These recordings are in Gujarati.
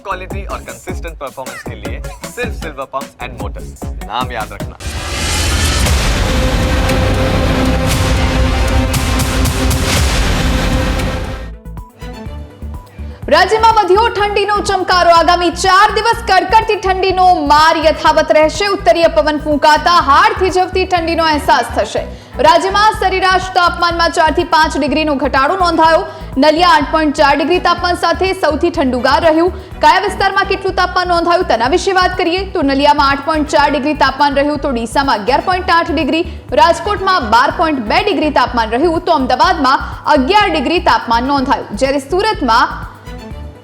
क्वालिटी और कंसिस्टेंट परफॉर्मेंस के लिए सिर्फ सिल्वर पंप्स एंड मोटर्स, नाम याद रखना। રાજ્યમાં વધ્યો ઠંડીનો ચમકારો। આગામી 4 દિવસ કડકડતી ઠંડીનો માર યથાવત રહેશે। ઉત્તરીય પવન ફૂંકાતા હાડ થીજવતી ઠંડીનો અહેસાસ થશે। રાજ્યમાં સરેરાશ તાપમાનમાં 4 થી 5 ડિગ્રીનો ઘટાડો નોંધાયો। નલિયા 8.4 ડિગ્રી તાપમાન સાથે સૌથી ઠંડુગાર રહ્યું। કયા વિસ્તારમાં કેટલું તાપમાન નોંધાયું તેના વિશે વાત કરીએ તો નલિયામાં 8.4 ડિગ્રી તાપમાન રહ્યું તો ડીસામાં 11.8 ડિગ્રી, રાજકોટમાં 12.2 ડિગ્રી તાપમાન રહ્યું તો અમદાવાદમાં 11 ડિગ્રી તાપમાન નોંધાયું, જ્યારે સુરતમાં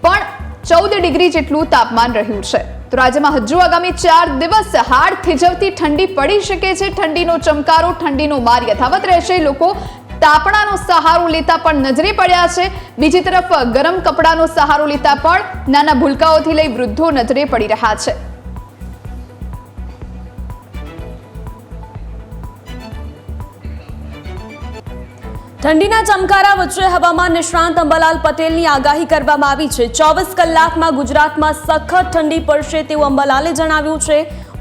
પણ 14 ડિગ્રી જેટલું તાપમાન રહ્યું છે। તો રાજ્યમાં હજુ આગામી 4 દિવસ હાડ થીજવતી ઠંડી પડી શકે છે। ઠંડીનો ચમકારો, ઠંડીનો માર યથાવત રહેશે। લોકો તાપણાનો સહારો લેતા પણ નજરે પડ્યા છે। બીજી તરફ ગરમ કપડાનો સહારો લેતા પણ નાના ભૂલકાઓથી લઈ વૃદ્ધો નજરે પડી રહ્યા છે। ઠંડીના ચમકારા વચ્ચે હવામાન નિષ્ણાંત અંબાલાલ પટેલની આગાહી કરવામાં આવી છે। 24 કલાકમાં ગુજરાતમાં સખત ઠંડી પડશે તેવું અંબાલાલે જણાવ્યું છે।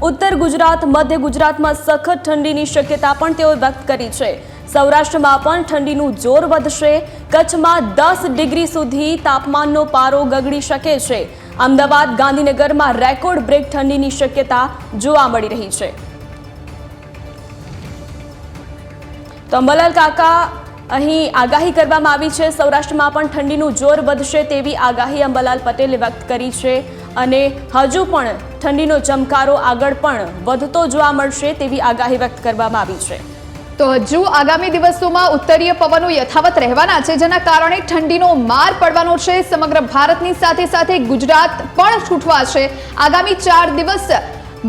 ઉત્તર ગુજરાત, મધ્ય ગુજરાતમાં સખત ઠંડીની શક્યતા પણ તેઓએ વ્યક્ત કરી છે। સૌરાષ્ટ્રમાં પણ ઠંડીનું જોર વધશે। કચ્છમાં 10 ડિગ્રી સુધી તાપમાનનો પારો ગગડી શકે છે। અમદાવાદ, ગાંધીનગરમાં રેકોર્ડ બ્રેક ઠંડીની શક્યતા જોવા મળી રહી છે। તો અંબાલાલ કાકા, અહીં આગાહી કરવામાં આવી છે। સૌરાષ્ટ્રમાં પણ ઠંડીનું જોર વધશે તેવી આગાહી અંબાલાલ પટેલે વ્યક્ત કરી છે અને હજુ પણ ઠંડીનો ચમકારો આગળ પણ વધતો જોવા મળશે તેવી આગાહી વ્યક્ત કરવામાં આવી છે। તો હજુ આગામી દિવસોમાં ઉત્તરીય પવનો યથાવત રહેવાના છે, જેના કારણે ઠંડીનો માર પડવાનો છે। સમગ્ર ભારતની સાથે સાથે ગુજરાત પણ છૂટવાશે। આગામી 4 દિવસ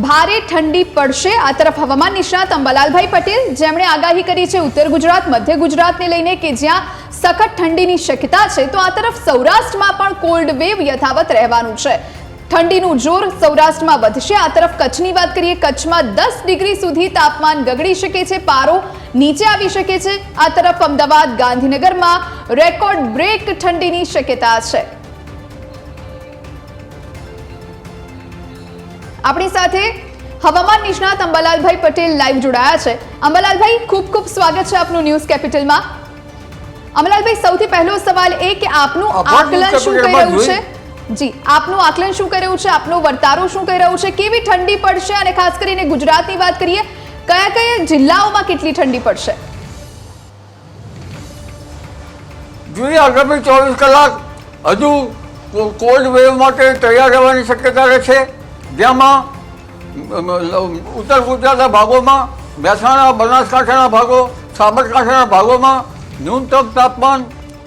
ભારે ઠંડી પડશે। આ તરફ હવામાન નિષ્ણાત અંબાલાલભાઈ પટેલ, જેમણે આગાહી કરી છે ઉત્તર ગુજરાત, મધ્ય ગુજરાતને લઈને કે જ્યાં સખત ઠંડીની શક્યતા છે, તો આ તરફ સૌરાષ્ટ્રમાં પણ કોલ્ડ વેવ યથાવત રહેવાનું છે। ઠંડીનું જોર સૌરાષ્ટ્રમાં વધશે। આ તરફ કચ્છની વાત કરીએ, કચ્છમાં 10 ડિગ્રી સુધી તાપમાન ગગડી શકે છે, પારો નીચે આવી શકે છે। આ તરફ અમદાવાદ, ગાંધીનગરમાં રેકોર્ડ બ્રેક ઠંડીની શક્યતા છે। આપણી સાથે હવામાન નિષ્ણાત અંબાલાલભાઈ પટેલ લાઈવ જોડાયા છે। અંબાલાલભાઈ, ખૂબ ખૂબ સ્વાગત છે આપનું ન્યૂઝ કેપિટલમાં। અંબાલાલભાઈ, સૌથી પહેલો સવાલ એ કે આપનું આકલન શું કહી રહ્યું છે? જી, આપનું આકલન શું કહી રહ્યું છે? આપનો વર્તારો શું કહી રહ્યું છે? કેવી ઠંડી પડશે અને ખાસ કરીને ગુજરાતની વાત કરીએ, કયા કયા જિલ્લાઓમાં કેટલી ઠંડી પડશે? જોઈએ આગામી 24 કલાક હજુ કોલ્ડ વેવ માટે તૈયાર રહેવાની શક્યતા રહેશે। જેમાં ઉત્તર ગુજરાતના ભાગોમાં, મહેસાણા, બનાસકાંઠાના ભાગો, સાબરકાંઠાના ભાગોમાં ન્યૂનતમ તાપમાન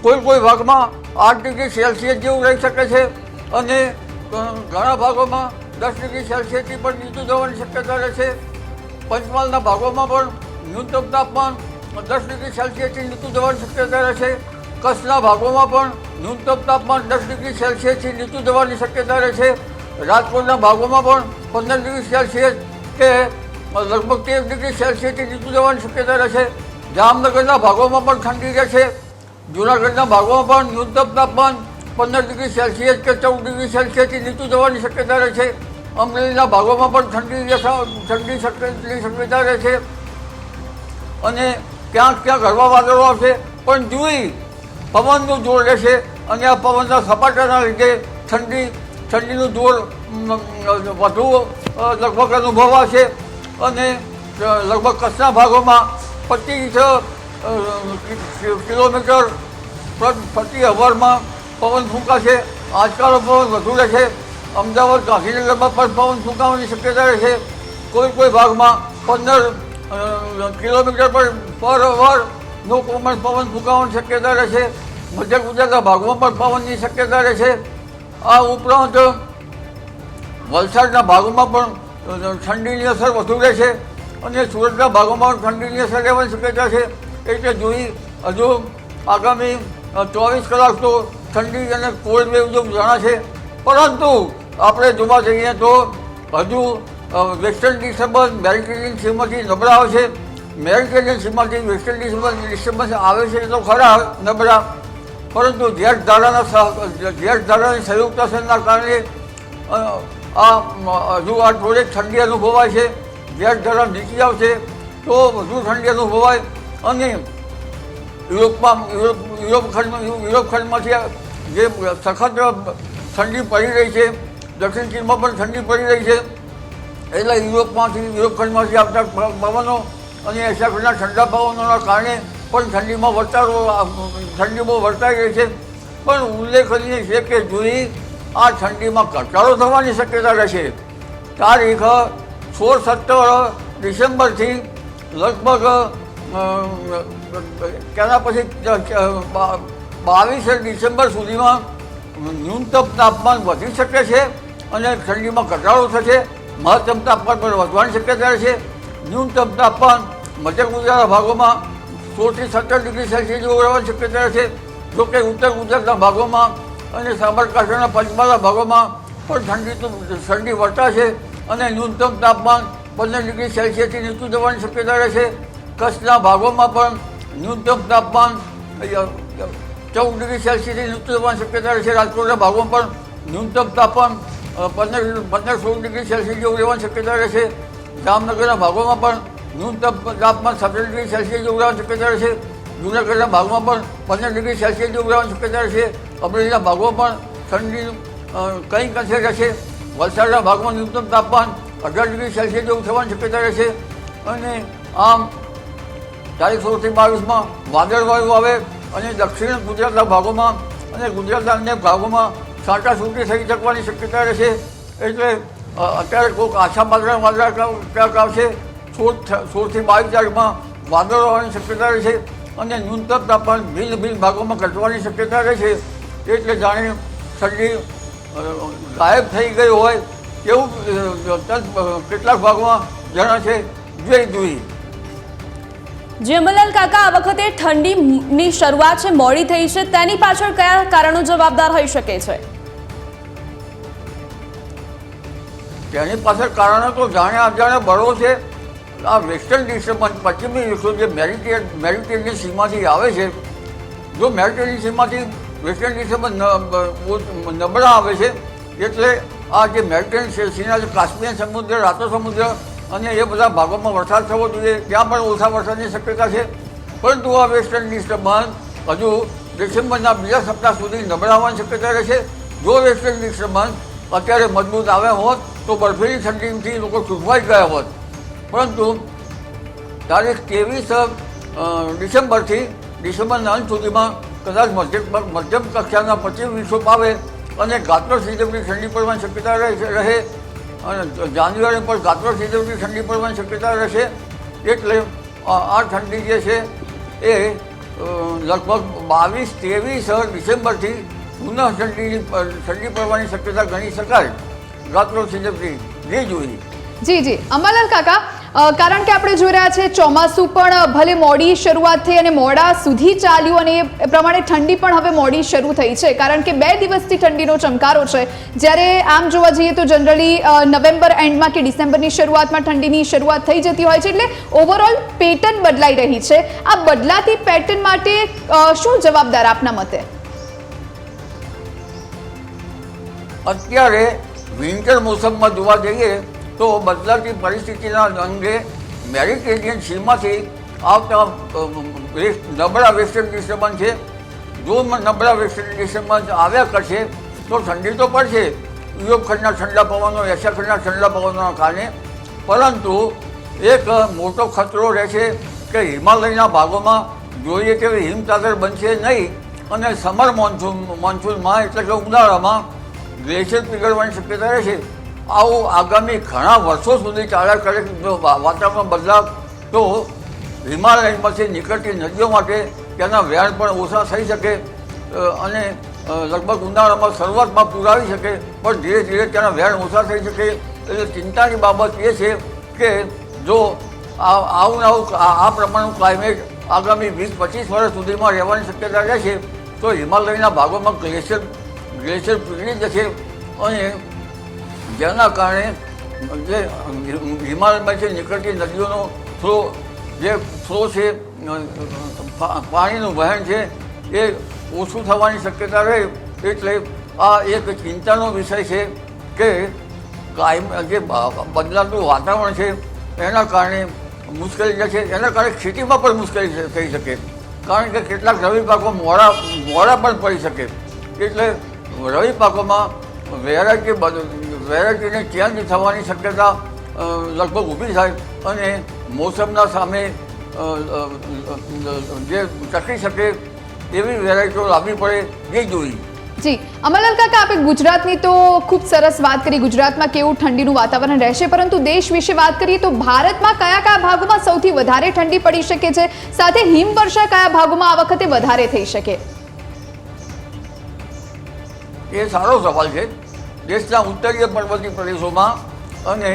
કોઈ ભાગમાં 8 ડિગ્રી સેલ્સિયસ જેવું રહી શકે છે અને ઘણા ભાગોમાં 10 ડિગ્રી સેલ્સિયસથી પણ નીચું જવાની શક્યતા રહેશે। પંચમહાલના ભાગોમાં પણ ન્યૂનતમ તાપમાન 10 ડિગ્રી સેલ્સિયસથી નીચું જવાની શક્યતા રહેશે। કચ્છના ભાગોમાં પણ ન્યૂનતમ તાપમાન 10 ડિગ્રી સેલ્સિયસથી નીચું જવાની શક્યતા રહેશે। રાજકોટના ભાગોમાં પણ 15 ડિગ્રી સેલ્સિયસ કે લગભગ 13 ડિગ્રી સેલ્સિયસથી નીચું જવાની શક્યતા રહેશે। જામનગરના ભાગોમાં પણ ઠંડી રહેશે। જૂનાગઢના ભાગોમાં પણ ન્યૂનતમ તાપમાન 15 ડિગ્રી સેલ્સિયસ કે 14 ડિગ્રી સેલ્સિયસથી નીચું જવાની શક્યતા રહેશે। અમરેલીના ભાગોમાં પણ ઠંડી શક્યતા રહેશે અને ક્યાંક હળવા વાદળો આવશે, પણ જુઈ પવનનું જોર રહેશે અને આ પવનના સપાટાના લીધે ઠંડીનું જોર વધુ લગભગ અનુભવાશે અને લગભગ કચ્છના ભાગોમાં 25 કિલોમીટર પ્રતિ અવરમાં પવન ફૂંકાશે। આજકાલનો પવન વધુ રહેશે। અમદાવાદ, ગાંધીનગરમાં પણ પવન ફૂંકાવાની શક્યતા રહેશે। કોઈ ભાગમાં 15 કિલોમીટર પર અવરનો પવન ફૂંકાવાની શક્યતા રહેશે। મધ્ય ગુજરાતના ભાગમાં પણ પવનની શક્યતા રહેશે। આ ઉપરાંત વલસાડના ભાગોમાં પણ ઠંડીની અસર વધુ રહેશે અને સુરતના ભાગોમાં પણ ઠંડીની અસર રહેવાની શક્યતા છે। એટલે જોઈ હજુ આગામી 24 કલાક તો ઠંડી અને કોલ્ડ વેવ જેવું જણાશે, પરંતુ આપણે જોવા જઈએ તો હજુ વેસ્ટર્ન ડિસ્ટર્બન્સ મેડિટેરિયન સીમાંથી નબળા આવશે। મેડિટેરિયન સીમાથી વેસ્ટર્ન ડિસ્ટર્બન્સ આવે છે તો ખરા નબળા, પરંતુ જેટ ધારાની સંયુક્ત અસરના કારણે હજુ આ થોડીક ઠંડી અનુભવાય છે. ગેસ જરા નીચી આવશે તો વધુ ઠંડી અનુભવાય. અને યુરોપ ખંડમાંથી જે સખત ઠંડી પડી રહી છે, દક્ષિણ ચીનમાં પણ ઠંડી પડી રહી છે, એટલે યુરોપ ખંડમાંથી આવતા પવનો અને એશિયા ખંડના ઠંડા પવનોના કારણે પણ ઠંડી બહુ વર્તાઈ રહી છે. પણ ઉલ્લેખનીય છે કે જુદી આ ઠંડીમાં ઘટાડો થવાની શક્યતા રહેશે. તારીખ 16-17 ડિસેમ્બરથી લગભગ તેના પછી 22 ડિસેમ્બર સુધીમાં ન્યૂનતમ તાપમાન વધી શકે છે અને ઠંડીમાં ઘટાડો થશે. મહત્તમ તાપમાન પણ વધવાની શક્યતા રહેશે. ન્યૂનતમ તાપમાન મધ્ય ગુજરાતના ભાગોમાં 16 થી 17 ડિગ્રી સેલ્સિયસ જેવું રહેવાની શક્યતા રહેશે. જોકે ઉત્તર ગુજરાતના ભાગોમાં અને સાબરકાંઠાના પંચમહાલના ભાગોમાં પણ ઠંડી વર્તાશે અને ન્યૂનતમ તાપમાન 15 ડિગ્રી સેલ્સિયસથી નીચું જવાની શક્યતા રહેશે. કચ્છના ભાગોમાં પણ ન્યૂનતમ તાપમાન 14 ડિગ્રી સેલ્સિયસથી નીચું જવાની શક્યતા રહેશે. રાજકોટના ભાગોમાં પણ ન્યૂનતમ તાપમાન 15-16 ડિગ્રી સેલ્સિયસ જેવું રહેવાની શક્યતા રહેશે. જામનગરના ભાગોમાં પણ ન્યૂનતમ તાપમાન 17 ડિગ્રી સેલ્સિયસ જેવું રહેવાની શક્યતા રહેશે. જૂનાગઢના ભાગમાં પણ 15 ડિગ્રી સેલ્સિયસ જેવું રહેવાની શક્યતા રહેશે. અમરેલીના ભાગોમાં પણ ઠંડી કંઈક અંશે રહેશે. વલસાડના ભાગમાં ન્યૂનતમ તાપમાન 18 ડિગ્રી સેલ્સિયસ જેવું થવાની શક્યતા રહેશે. અને આમ તારીખ 16 થી 22માં વાદળવાયુ આવે અને દક્ષિણ ગુજરાતના ભાગોમાં અને ગુજરાતના અન્ય ભાગોમાં છાંટાછૂટી થઈ શકવાની શક્યતા રહેશે. એટલે અત્યારે કોઈક આછા વાદળા ક્યાંક આવશે. 16 થી 22 તારીખમાં વાદળો આવવાની શક્યતા રહેશે અને ન્યૂનતમ તાપમાન ભિન્ન ભાગોમાં ઘટવાની શક્યતા રહેશે. એટલે જાણે ઠંડી ગાયબ થઈ ગઈ હોય એવું કેટલાક ભાગમાં જણાશે. જય દુઈ. જેમલાલ કાકા, આ વખતે ઠંડીની શરૂઆત છે મોડી થઈ છે, તેની પાછળ કયા કારણો જવાબદાર હોઈ શકે છે? તેની પાછળ કારણો તો જાણે અજાણે બળો છે. આ વેસ્ટર્ન ડિસ્ટર્બન્સ, પશ્ચિમી વિશ્વ જે મેડિટેરિયન સીમાથી આવે છે, જો મેડિટેરિયન સીમાથી વેસ્ટર્ન ડિસ્ટર્બન્સ નબળા આવે છે એટલે આ જે મેડિટેરિયન સીના કાશ્મીર સમુદ્ર, રાતો સમુદ્ર અને એ બધા ભાગોમાં વરસાદ થવો જોઈએ, ત્યાં પણ ઓછા વરસાદની શક્યતા છે. પરંતુ આ વેસ્ટર્ન ડિસ્ટર્બન્સ હજુ ડિસેમ્બરના બીજા સપ્તાહ સુધી નબળા હોવાની શક્યતા રહેશે. જો વેસ્ટર્ન ડિસ્ટર્બન્સ અત્યારે મજબૂત આવે હોત તો બરફીલી ઠંડીથી લોકો છૂટવાઈ ગયા હોત. પરંતુ તારીખ 23 ડિસેમ્બરથી ડિસેમ્બરના અંત સુધીમાં કદાચ મધ્યમ કક્ષાના 25 વિક્ષોપ આવે અને ગાત્રો સિઝમની ઠંડી પડવાની શક્યતા રહે અને જાન્યુઆરી પર ગાત્રો સિઝમની ઠંડી પડવાની શક્યતા રહેશે. એટલે આ ઠંડી જે છે એ લગભગ 22-23 ડિસેમ્બરથી પુનઃ ઠંડી પડવાની શક્યતા ગણી શકાય ગાત્રો સિઝમની. જે જોઈએ. જી અંબાલાલ કાકા, કારણ કે આપણે જોઈ રહ્યા છે ચોમાસું પણ ભલે મોડી શરૂઆત થઈ અને મોડા સુધી ચાલ્યું અને એ પ્રમાણે ઠંડી પણ હવે મોડી શરૂ થઈ છે, કારણ કે 2 દિવસથી ઠંડીનો ચમકારો છે. જ્યારે આમ જોવા જઈએ તો જનરલી નવેમ્બર એન્ડમાં કે ડિસેમ્બરની શરૂઆતમાં ઠંડીની શરૂઆત થઈ જતી હોય છે. એટલે ઓવરઓલ પેટર્ન બદલાઈ રહી છે. આ બદલાતી પેટર્ન માટે શું જવાબદાર આપના મતે? અત્યારે વિન્ટર મોસમમાં જોવા જઈએ તો બદલાતી પરિસ્થિતિના અંગે મેડિટેરિયન સીમાથી આવતા નબળા વેસ્ટર્ન ડિસ્ટર્બન્સ છે. જો નબળા વેસ્ટર્ન ડિસ્ટર્બન્સ આવ્યા કરશે તો ઠંડી તો પડશે યુરોપ ખંડના ઠંડા પવનો, એશિયા ખંડના ઠંડા પવનોના કારણે. પરંતુ એક મોટો ખતરો રહેશે કે હિમાલયના ભાગોમાં જોઈએ તેવી હિમચાદર બનશે નહીં અને સમર મોન્સૂનમાં એટલે કે ઉનાળામાં ગ્લેશિયર પીગળવાની શક્યતા રહેશે. આવું આગામી ઘણા વર્ષો સુધી ચાલ્યા કરે. જો વાતાવરણ બદલાવ તો હિમાલયમાંથી નીકળતી નદીઓ માટે તેના વહેણ પણ ઓછા થઈ શકે અને લગભગ ઉનાળામાં શરૂઆતમાં પૂર આવી શકે, પણ ધીરે ધીરે તેના વહેણ ઓછા થઈ શકે. એટલે ચિંતાની બાબત એ છે કે જો આ પ્રમાણનું ક્લાઇમેટ આગામી 20-25 વર્ષ સુધીમાં રહેવાની શક્યતા રહેશે તો હિમાલયના ભાગોમાં ગ્લેશિયર પીગળી જશે અને જેના કારણે જે હિમાલયમાંથી નીકળતી નદીઓનો ફ્લો છે, પાણીનું વહેણ છે એ ઓછું થવાની શક્યતા રહે. એટલે આ એક ચિંતાનો વિષય છે કે કાયમ જે બદલાતું વાતાવરણ છે એના કારણે મુશ્કેલી જે છે એના કારણે ખેતીમાં પણ મુશ્કેલી થઈ શકે, કારણ કે કેટલાક રવિ પાકો મોડા પણ પડી શકે. એટલે રવિ પાકોમાં વેરાયટીને ચેન્જ થવાની શક્યતા લગભગ ઊભી થાય અને મોસમના સામે જે ટકી શકે એવી વેરાયટીઓ લાવવી પડે એ જોઈએ. જી અમરલાલ કાકા, આપણે ગુજરાતની તો ખૂબ સરસ વાત કરી, ગુજરાતમાં કેવું ઠંડીનું વાતાવરણ રહેશે, પરંતુ દેશ વિશે વાત કરીએ તો ભારતમાં કયા કયા ભાગોમાં સૌથી વધારે ઠંડી પડી શકે છે, સાથે હિમવર્ષા કયા ભાગોમાં આ વખતે વધારે થઈ શકે? એ સારો સવાલ છે. દેશના ઉત્તરીય પર્વતીય પ્રદેશોમાં અને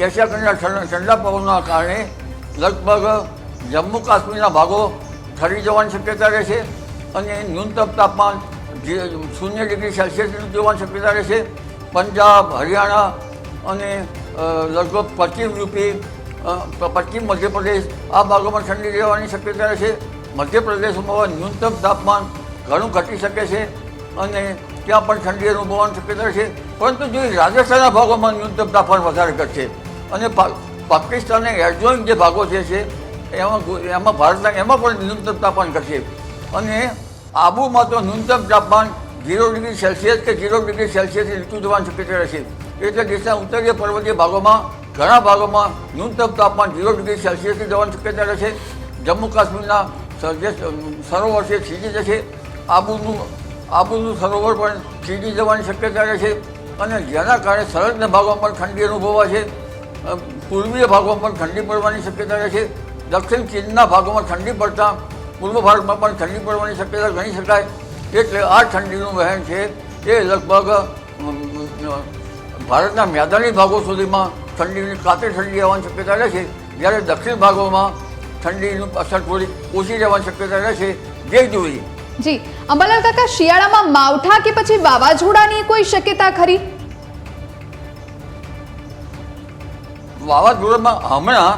એશિયા ખંડના ઠંડા પવનના કારણે લગભગ જમ્મુ કાશ્મીરના ભાગો ઠરી જવાની શક્યતા રહેશે અને ન્યૂનતમ તાપમાન 0 ડિગ્રી સેલ્સિયસની જોવાની શક્યતા રહેશે. પંજાબ, હરિયાણા અને લગભગ પશ્ચિમ મધ્યપ્રદેશ આ ભાગોમાં ઠંડી રહેવાની શક્યતા રહેશે. મધ્યપ્રદેશમાં ન્યૂનતમ તાપમાન ઘણું ઘટી શકે છે અને ત્યાં પણ ઠંડી અનુભવવાની શક્યતા રહેશે. પરંતુ જો રાજસ્થાનના ભાગોમાં ન્યૂનતમ તાપમાન વધારે ઘટશે અને પાકિસ્તાનને એડજોઇન્ટ જે ભાગો છે એમાં ભારતના એમાં પણ ન્યૂનતમ તાપમાન ઘટશે અને આબુમાં તો ન્યૂનતમ તાપમાન 0 ડિગ્રી સેલ્સિયસ કે 0 ડિગ્રી સેલ્સિયસથી નીચું જવાની શક્યતા રહેશે. એટલે દેશના ઉત્તરીય પર્વતીય ભાગોમાં ઘણા ભાગોમાં ન્યૂનતમ તાપમાન 0 ડિગ્રી સેલ્સિયસથી જવાની શક્યતા રહેશે. જમ્મુ કાશ્મીરના જે સરોવર છે થીજી જશે, આબુનું સરોવર પણ થીજી જવાની શક્યતા રહેશે અને જેના કારણે સરહદના ભાગોમાં પણ ઠંડી અનુભવાશે. પૂર્વીય ભાગોમાં પણ ઠંડી પડવાની શક્યતા રહેશે. દક્ષિણ ચીનના ભાગોમાં ઠંડી પડતા પૂર્વ ભારતમાં પણ ઠંડી પડવાની શક્યતા ગણી શકાય. એટલે આ ઠંડીનું વહેણ છે એ લગભગ ભારતના મેદાની ભાગો સુધીમાં કાતે ઠંડી આવવાની શક્યતા રહેશે, જ્યારે દક્ષિણ ભાગોમાં ઠંડીની અસર થોડી ઓછી રહેવાની શક્યતા રહેશે. જે જોઈએ. જી અંબાલાલ કાકા, શિયાળામાં માવઠા કે પછી વાવાઝોડાની કોઈ શક્યતા ખરી? વાવાઝોડામાં હમણાં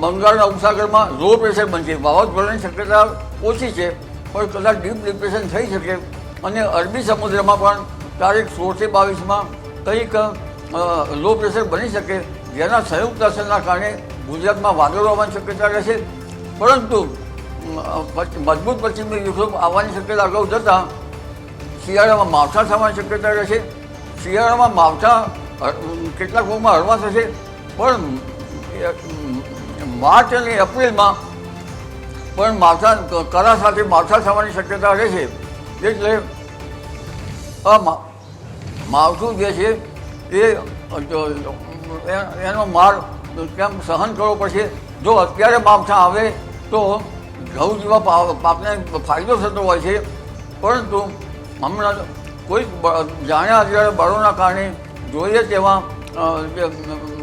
બંગાળના ઉપસાગરમાં લો પ્રેશર બનશે, વાવાઝોડાની શક્યતા ઓછી છે, પણ કદાચ ડીપ ડિપ્રેશન થઈ શકે અને અરબી સમુદ્રમાં પણ તારીખ 16 થી 22માં કંઈક લો પ્રેશર બની શકે, જેના સંયુક્ત અસરના કારણે ગુજરાતમાં વાદળો આવવાની શક્યતા રહેશે. પરંતુ મજબૂત પશ્ચિમી વિક્ષોભ આવવાની શક્યતા અગાઉ જતાં શિયાળામાં માવઠા થવાની શક્યતા રહેશે. શિયાળામાં માવઠા કેટલાક ભાગમાં હળવા થશે, પણ માર્ચ અને એપ્રિલમાં પણ કરા સાથે માવઠા થવાની શક્યતા રહેશે. એટલે આ માવઠું જે છે એનો માર કેમ સહન કરવો પડશે. જો અત્યારે માવઠા આવે તો ઘઉં જેવા પાકને ફાયદો થતો હોય છે, પરંતુ હમણાં કોઈ જાણ્યા અત્યારે બળોના કારણે જોઈએ તેવા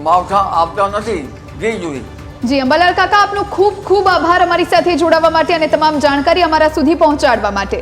માવઠા આવતા નથી. જે જોઈએ. જી અંબાલાલ કાકા, આપનો ખૂબ ખૂબ આભાર અમારી સાથે જોડાવા માટે અને તમામ જાણકારી અમારા સુધી પહોંચાડવા માટે.